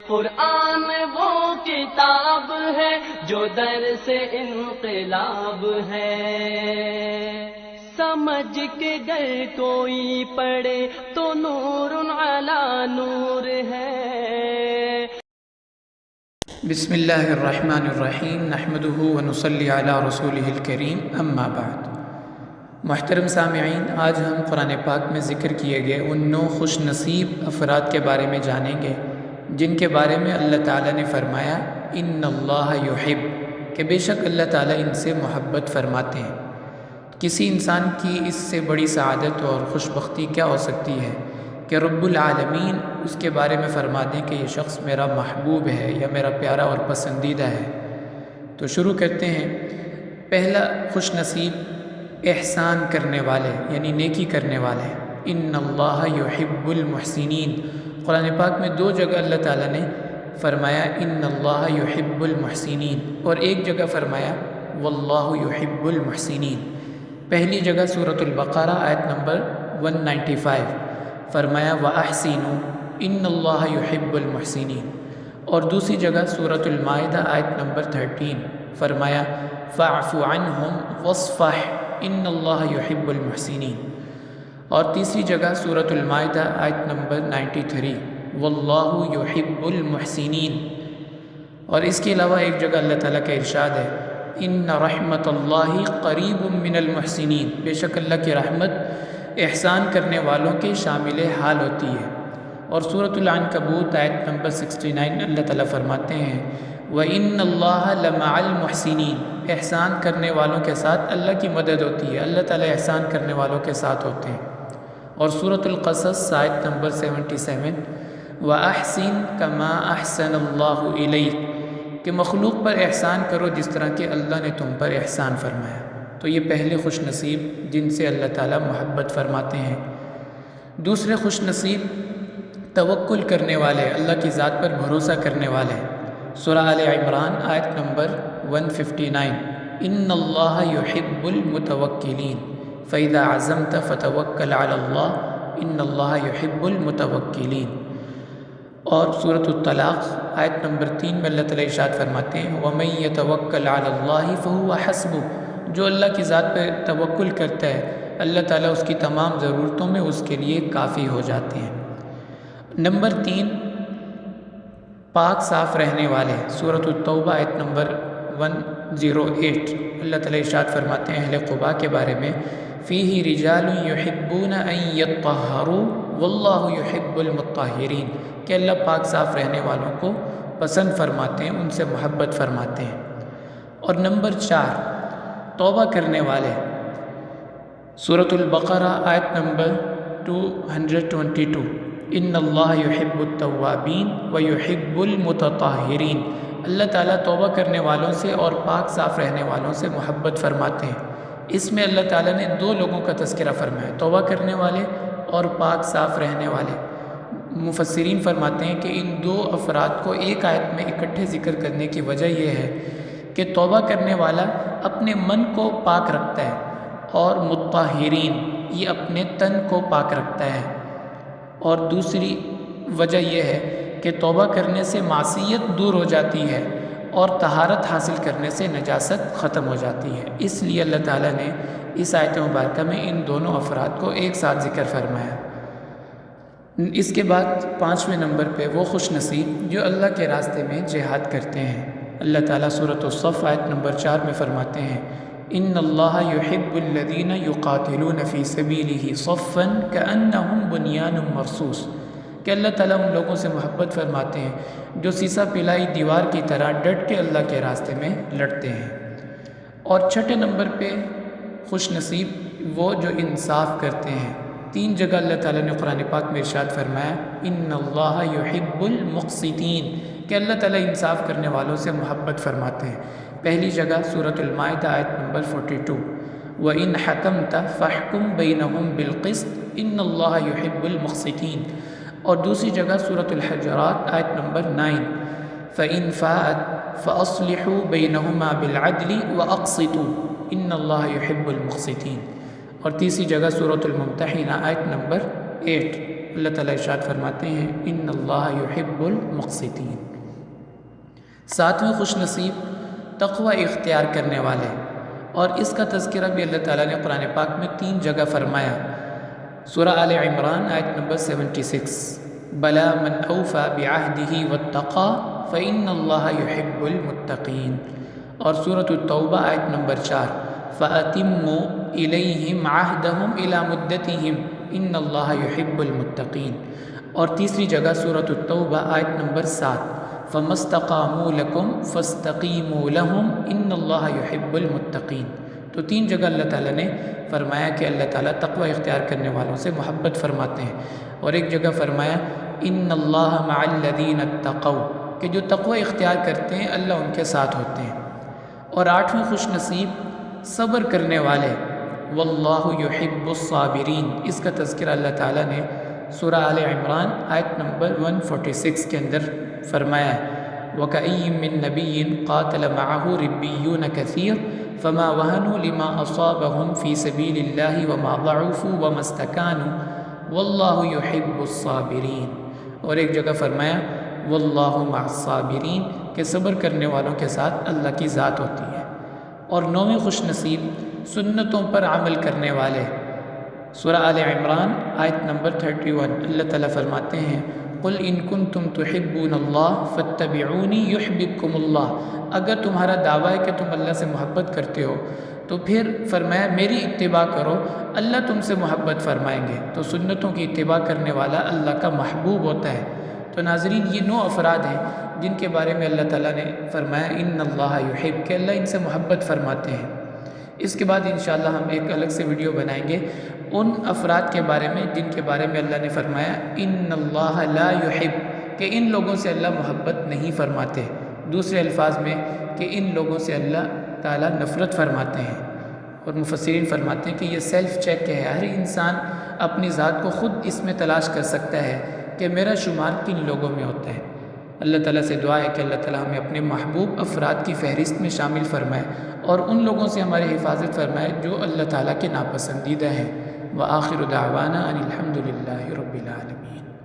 قرآن وہ کتاب ہے جو در سے انقلاب ہے، سمجھ کے گر کوئی پڑھے تو نور علی نور ہے۔ بسم اللہ الرحمن الرحیم، نحمدہ ونصلی علی رسولہ الکریم، اما بعد۔ محترم سامعین، آج ہم قرآن پاک میں ذکر کیے گئے ان 9 خوش نصیب افراد کے بارے میں جانیں گے جن کے بارے میں اللہ تعالیٰ نے فرمایا ان اللہ یحب، کہ بے شک اللہ تعالیٰ ان سے محبت فرماتے ہیں۔ کسی انسان کی اس سے بڑی سعادت اور خوش بختی کیا ہو سکتی ہے کہ رب العالمین اس کے بارے میں فرما دیں کہ یہ شخص میرا محبوب ہے یا میرا پیارا اور پسندیدہ ہے۔ تو شروع کرتے ہیں۔ پہلا خوش نصیب احسان کرنے والے یعنی نیکی کرنے والے، ان اللہ یحب المحسنین۔ قرآن پاک میں 2 جگہ اللہ تعالیٰ نے فرمایا ان اللہ یحب المحسنین، اور ایک جگہ فرمایا واللہ یحب المحسنین۔ پہلی جگہ سورۃ البقرہ آیت نمبر 195 فرمایا وَأَحْسِنُوا إِنَّ اللَّهَ يُحِبُّ الْمُحْسِنِينَ، اور دوسری جگہ سورۃ المائدہ آیت نمبر 13 فرمایا فَاعْفُ عَنْهُمْ وَاصْفَحْ إِنَّ اللَّهَ يُحِبُّ الْمُحْسِنِينَ، اور تیسری جگہ سورۃ المائدہ آیت نمبر 93 وَاللَّهُ يُحِبُّ الْمُحْسِنِينَ۔ اور اس کے علاوہ ایک جگہ اللہ تعالیٰ کا ارشاد ہے ان رحمت اللہ قریب من المحسنین، بے شک اللہ کی رحمت احسان کرنے والوں کے شامل حال ہوتی ہے۔ اور سورۃ العنکبوت آیت نمبر 69 اللہ تعالیٰ فرماتے ہیں وَإِنَّ اللَّهَ لَمَعَ الْمُحْسِنِينَ، احسان کرنے والوں کے ساتھ اللہ کی مدد ہوتی ہے، اللہ تعالیٰ احسان کرنے والوں کے ساتھ ہوتے ہیں۔ اور سورۃ القصص آیت نمبر 77 وَأَحْسِن كَمَا أَحْسَنَ اللَّهُ إِلَيْكَ، کہ مخلوق پر احسان کرو جس طرح کہ اللہ نے تم پر احسان فرمایا۔ تو یہ پہلے خوش نصیب جن سے اللہ تعالیٰ محبت فرماتے ہیں۔ دوسرے خوش نصیب توکل کرنے والے، اللہ کی ذات پر بھروسہ کرنے والے۔ سورہ آل عمران آیت نمبر 159 ان اللہ یحب المتوکلین فاذا عزمت فتوکل علی اللہ ان اللہ یحب المتوکلین۔ اور سورۃ الطلاق آیت نمبر 3 میں اللہ تعالیٰ ارشاد فرماتے ہیں وَمَن يَتَوَکَّلْ عَلَى اللَّهِ فَهُوَ حَسْبُهُ، جو اللہ کی ذات پر توکل کرتا ہے اللہ تعالیٰ اس کی تمام ضرورتوں میں اس کے لیے کافی ہو جاتے ہیں۔ نمبر 3 پاک صاف رہنے والے، سورۃ التوبہ آیت نمبر 108 اللہ تعالیٰ ارشاد فرماتے ہیں اہل قباء کے بارے میں فِيهِ رِجَالٌ يُحِبُّونَ أَن يَطَّهَّرُوا وَاللَّهُ يُحِبُّ الْمُطَّهِّرِينَ، کہ اللہ پاک صاف رہنے والوں کو پسند فرماتے ہیں، ان سے محبت فرماتے ہیں۔ اور نمبر 4 توبہ کرنے والے، سورۃ البقرہ آیت نمبر 222 ان اللہ یحب التوابین ویحب المتطہرین، اللہ تعالیٰ توبہ کرنے والوں سے اور پاک صاف رہنے والوں سے محبت فرماتے ہیں۔ اس میں اللہ تعالیٰ نے 2 لوگوں کا تذکرہ فرمایا، توبہ کرنے والے اور پاک صاف رہنے والے۔ مفسرین فرماتے ہیں کہ ان 2 افراد کو ایک آیت میں اکٹھے ذکر کرنے کی وجہ یہ ہے کہ توبہ کرنے والا اپنے من کو پاک رکھتا ہے اور مطہرین یہ اپنے تن کو پاک رکھتا ہے۔ اور دوسری وجہ یہ ہے کہ توبہ کرنے سے معصیت دور ہو جاتی ہے اور طہارت حاصل کرنے سے نجاست ختم ہو جاتی ہے، اس لیے اللہ تعالیٰ نے اس آیت مبارکہ میں ان دونوں افراد کو ایک ساتھ ذکر فرمایا۔ اس کے بعد 5ویں نمبر پہ وہ خوش نصیب جو اللہ کے راستے میں جہاد کرتے ہیں۔ اللہ تعالیٰ سورۃ الصف آیت نمبر 4 میں فرماتے ہیں ان اللہ یحب الذین یقاتلون فی سبیلہ صفا کأنہم بنیان مرصوص، کہ اللہ تعالیٰ ان لوگوں سے محبت فرماتے ہیں جو سیسا پلائی دیوار کی طرح ڈٹ کے اللہ کے راستے میں لڑتے ہیں۔ اور 6 نمبر پہ خوش نصیب وہ جو انصاف کرتے ہیں۔ 3 جگہ اللہ تعالیٰ نے قرآن پاک میں ارشاد فرمایا ان اللہ یحب المقسطین، کہ اللہ تعالیٰ انصاف کرنے والوں سے محبت فرماتے ہیں۔ پہلی جگہ سورۃ المائدہ آیت نمبر 42 وَإِنْ حَكَمْتَ فَاحْكُمْ بَيْنَهُمْ بِالْقِسْطِ إِنَّ اللَّهَ يُحِبُّ الْمُقْسِطِينَ، اور دوسری جگہ سورۃ الحجرات آیت نمبر 9 فَإِنْ فَاءَتْ فَأَصْلِحُوا بَيْنَهُمَا بِالْعَدْلِ وَأَقْسِطُوا إِنَّ اللَّهَ يُحِبُّ الْمُقْسِطِينَ، اور تیسری جگہ سورۃ الممتحنہ آیت نمبر 8 اللہ تعالیٰ ارشاد فرماتے ہیں ان اللہ یحب المقسطین۔ ساتویں خوش نصیب تقوی اختیار کرنے والے، اور اس کا تذکرہ بھی اللہ تعالیٰ نے قرآن پاک میں 3 جگہ فرمایا۔ سورہ آل عمران آیت نمبر 76، بلا من اوفى بعہدہ واتقى فإن اللہ یحب المتقین، اور سورۃ التوبہ آیت نمبر 4، فأتموا الیہم عہدہم الی مدتہم ان اللہ یحب المتقین، اور تیسری جگہ سورۃ التوبہ آیت نمبر 7، فما استقاموا لکم فاستقیموا لہم ان اللہ یحب المتقین۔ تو 3 جگہ اللہ تعالیٰ نے فرمایا کہ اللہ تعالیٰ تقوی اختیار کرنے والوں سے محبت فرماتے ہیں، اور ایک جگہ فرمایا ان اللہ مع الذین اتقوا، کہ جو تقوی اختیار کرتے ہیں اللہ ان کے ساتھ ہوتے ہیں۔ اور 8ویں خوش نصیب صبر کرنے والے، واللہ یحب الصابرین، اس کا تذکرہ اللہ تعالیٰ نے سورہ آل عمران آیت نمبر 146 کے اندر فرمایا ہے، وَكَأَيٍّ مِّن نَبِيٍّ قَاتَلَ مَعَهُ رِبِّيُّونَ كَثِيرٌ فَمَا وَهَنُوا لِمَا أَصَابَهُمْ فِي سَبِيلِ اللَّهِ وَمَا ضَعُفُوا وَمَا اسْتَكَانُوا وَاللَّهُ يُحِبُّ الصَّابِرِينَ، اور ایک جگہ فرمایا وَاللَّهُ مَعَ الصَّابِرِينَ، کہ صبر کرنے والوں کے ساتھ اللہ کی ذات ہوتی ہے۔ اور 9ویں خوش نصیب سنتوں پر عمل کرنے والے، سورہ آل عمران آیت نمبر 31، اللہ تعالیٰ فرماتے ہیں قل ان کنتم تحبون اللہ فاتبعونی یحببکم اللہ، اگر تمہارا دعویٰ ہے کہ تم اللہ سے محبت کرتے ہو تو پھر فرمایا میری اتباع کرو، اللہ تم سے محبت فرمائیں گے۔ تو سنتوں کی اتباع کرنے والا اللہ کا محبوب ہوتا ہے۔ تو ناظرین، یہ 9 افراد ہیں جن کے بارے میں اللہ تعالیٰ نے فرمایا ان اللہ یحب، کہ اللہ ان سے محبت فرماتے ہیں۔ اس کے بعد انشاءاللہ ہم ایک الگ سے ویڈیو بنائیں گے ان افراد کے بارے میں جن کے بارے میں اللہ نے فرمایا ان اللہ لا یحب، کہ ان لوگوں سے اللہ محبت نہیں فرماتے، دوسرے الفاظ میں کہ ان لوگوں سے اللہ تعالیٰ نفرت فرماتے ہیں۔ اور مفسرین فرماتے ہیں کہ یہ سیلف چیک ہے، ہر انسان اپنی ذات کو خود اس میں تلاش کر سکتا ہے کہ میرا شمار کن لوگوں میں ہوتا ہے۔ اللہ تعالیٰ سے دعا ہے کہ اللہ تعالیٰ ہمیں اپنے محبوب افراد کی فہرست میں شامل فرمائے اور ان لوگوں سے ہماری حفاظت فرمائے جو اللہ تعالیٰ کے ناپسندیدہ ہیں۔ وآخر دعوانا ان الحمد للہ رب العالمین۔